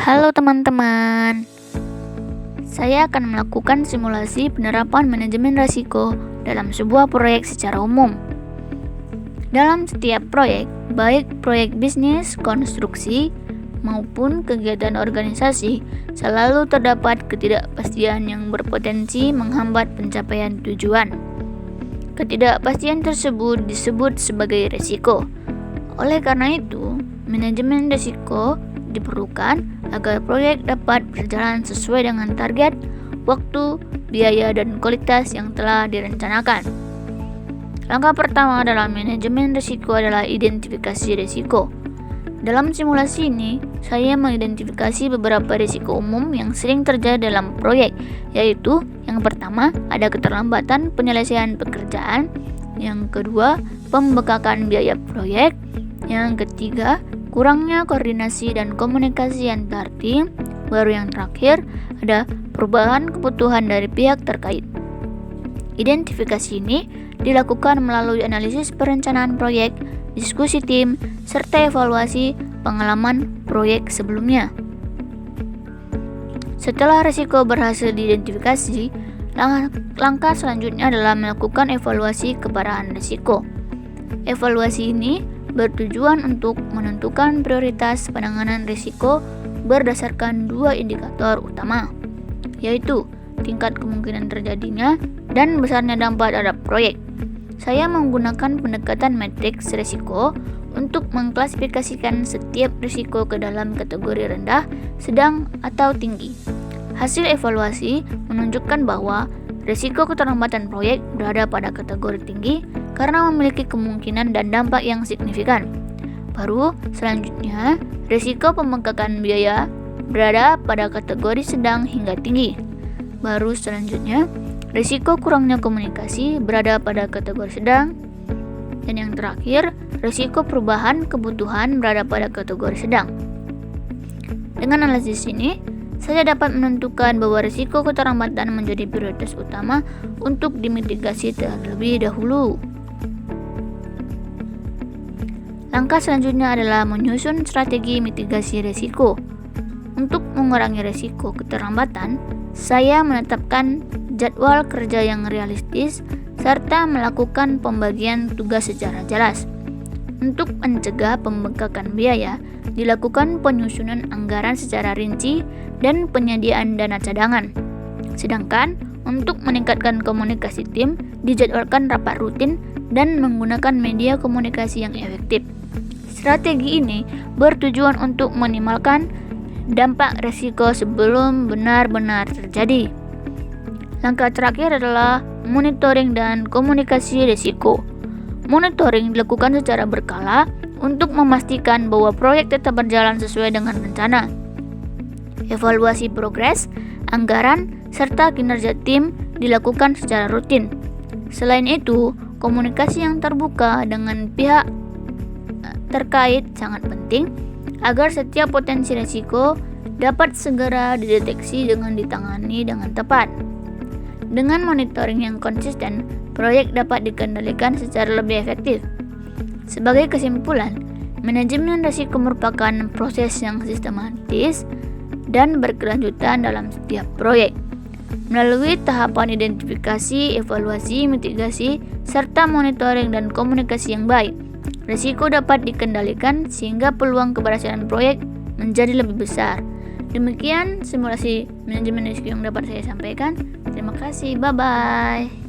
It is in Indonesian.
Halo teman-teman, saya akan melakukan simulasi penerapan manajemen risiko dalam sebuah proyek secara umum. Dalam setiap proyek, baik proyek bisnis, konstruksi, maupun kegiatan organisasi, selalu terdapat ketidakpastian yang berpotensi menghambat pencapaian tujuan. Ketidakpastian tersebut disebut sebagai risiko. Oleh karena itu, manajemen risiko diperlukan agar proyek dapat berjalan sesuai dengan target, waktu, biaya, dan kualitas yang telah direncanakan. Langkah pertama dalam manajemen risiko adalah identifikasi risiko. Dalam simulasi ini, saya mengidentifikasi beberapa risiko umum yang sering terjadi dalam proyek, yaitu yang pertama, ada keterlambatan penyelesaian pekerjaan, yang kedua, pembengkakan biaya proyek, yang ketiga, kurangnya koordinasi dan komunikasi antar tim, baru yang terakhir, ada perubahan kebutuhan dari pihak terkait. Identifikasi ini dilakukan melalui analisis perencanaan proyek, diskusi tim, serta evaluasi pengalaman proyek sebelumnya. Setelah risiko berhasil diidentifikasi, langkah selanjutnya adalah melakukan evaluasi keparahan risiko. Evaluasi ini bertujuan untuk menentukan prioritas penanganan risiko berdasarkan dua indikator utama, yaitu tingkat kemungkinan terjadinya dan besarnya dampak terhadap proyek. Saya menggunakan pendekatan matriks risiko untuk mengklasifikasikan setiap risiko ke dalam kategori rendah, sedang, atau tinggi. Hasil evaluasi menunjukkan bahwa risiko keterlambatan proyek berada pada kategori tinggi karena memiliki kemungkinan dan dampak yang signifikan. Baru selanjutnya, risiko pembengkakan biaya berada pada kategori sedang hingga tinggi. Baru selanjutnya, risiko kurangnya komunikasi berada pada kategori sedang. Dan yang terakhir, risiko perubahan kebutuhan berada pada kategori sedang. Dengan analisis ini, saya dapat menentukan bahwa risiko keterlambatan menjadi prioritas utama untuk dimitigasi terlebih dahulu. Langkah selanjutnya adalah menyusun strategi mitigasi risiko. Untuk mengurangi risiko keterlambatan, saya menetapkan jadwal kerja yang realistis serta melakukan pembagian tugas secara jelas. Untuk mencegah pembengkakan biaya, dilakukan penyusunan anggaran secara rinci dan penyediaan dana cadangan. Sedangkan untuk meningkatkan komunikasi tim, dijadwalkan rapat rutin dan menggunakan media komunikasi yang efektif. Strategi ini bertujuan untuk meminimalkan dampak risiko sebelum benar-benar terjadi. Langkah terakhir adalah monitoring dan komunikasi risiko. Monitoring dilakukan secara berkala untuk memastikan bahwa proyek tetap berjalan sesuai dengan rencana. Evaluasi progres, anggaran, serta kinerja tim dilakukan secara rutin. Selain itu, komunikasi yang terbuka dengan pihak terkait sangat penting agar setiap potensi risiko dapat segera dideteksi dengan ditangani dengan tepat. Dengan monitoring yang konsisten, proyek dapat dikendalikan secara lebih efektif. Sebagai kesimpulan, manajemen risiko merupakan proses yang sistematis dan berkelanjutan dalam setiap proyek. Melalui tahapan identifikasi, evaluasi, mitigasi, serta monitoring dan komunikasi yang baik, risiko dapat dikendalikan sehingga peluang keberhasilan proyek menjadi lebih besar. Demikian simulasi manajemen risiko yang dapat saya sampaikan. Terima kasih, bye-bye.